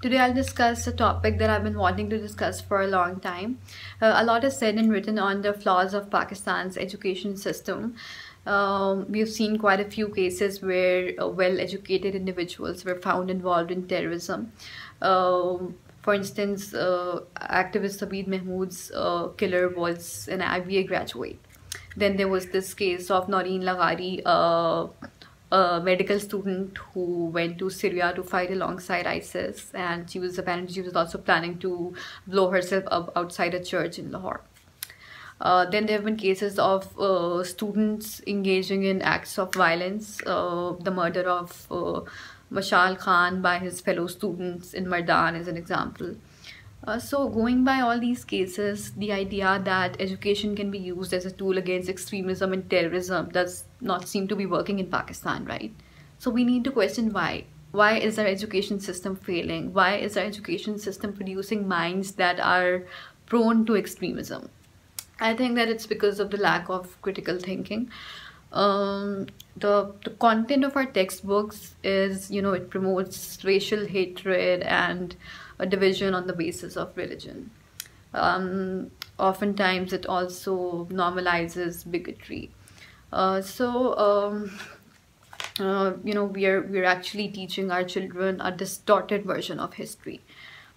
Today I'll discuss a topic that I've been wanting to discuss for a long time. A lot is said and written on the flaws of Pakistan's education system. We've seen quite a few cases where well-educated individuals were found involved in terrorism. For instance, activist Sabid Mahmood's killer was an IBA graduate. Then there was this case of Noreen Laghari, a medical student who went to Syria to fight alongside ISIS, and she was also planning to blow herself up outside a church in Lahore. Then there have been cases of students engaging in acts of violence, the murder of Mashal Khan by his fellow students in Mardan is an example. So going by all these cases, the idea that education can be used as a tool against extremism and terrorism does not seem to be working in Pakistan, right? So we need to question why. Why is our education system failing? Why is our education system producing minds that are prone to extremism? I think that it's because of the lack of critical thinking. The content of our textbooks is, it promotes racial hatred and a division on the basis of religion. Oftentimes it also normalizes bigotry. We're actually teaching our children a distorted version of history.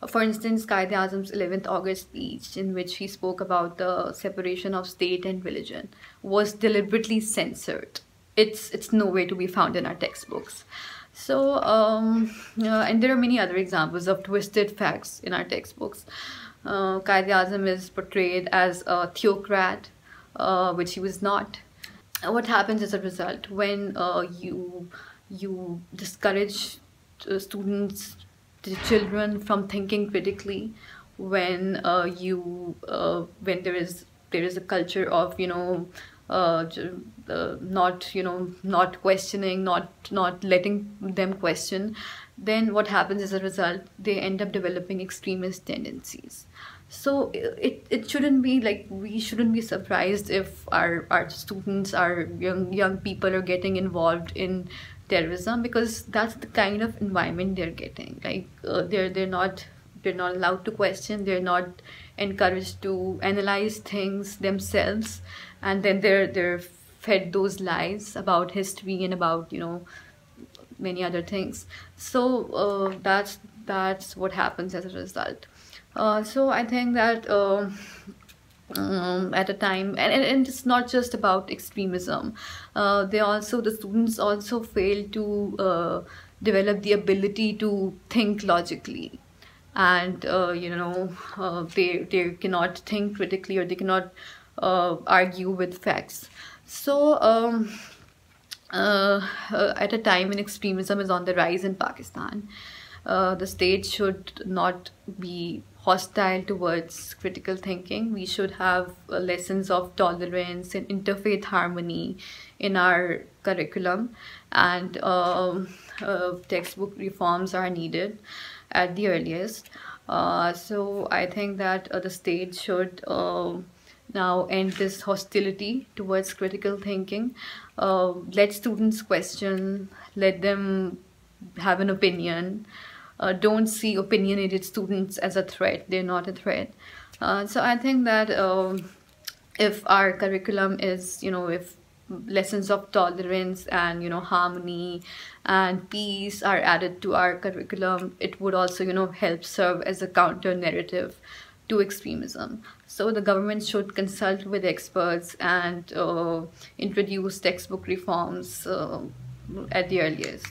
For instance, Quaid-e-Azam's 11th August speech, in which he spoke about the separation of state and religion, was deliberately censored. It's nowhere to be found in our textbooks. So, and there are many other examples of twisted facts in our textbooks. Quaid-e-Azam is portrayed as a theocrat, which he was not. What happens as a result when you discourage students, the children, from thinking critically, when there is a culture of not questioning, not letting them question, then what happens as a result? They end up developing extremist tendencies. So it shouldn't be like, we shouldn't be surprised if our students, our young people are getting involved in terrorism, because that's the kind of environment they're getting. Like they're not allowed to question, they're not encouraged to analyze things themselves, and then they're fed those lies about history and about many other things. So that's what happens as a result. So I think that at a time, and it's not just about extremism, the students also fail to develop the ability to think logically, and they cannot think critically, or they cannot argue with facts. So at a time when extremism is on the rise in Pakistan, the state should not be hostile towards critical thinking. We should have lessons of tolerance and interfaith harmony in our curriculum, and textbook reforms are needed at the earliest. So I think that the state should now end this hostility towards critical thinking. Let students question, let them have an opinion. Don't see opinionated students as a threat. They're not a threat. So I think that if our curriculum is, if lessons of tolerance and harmony and peace are added to our curriculum, it would also help serve as a counter narrative to extremism. So the government should consult with experts and introduce textbook reforms at the earliest.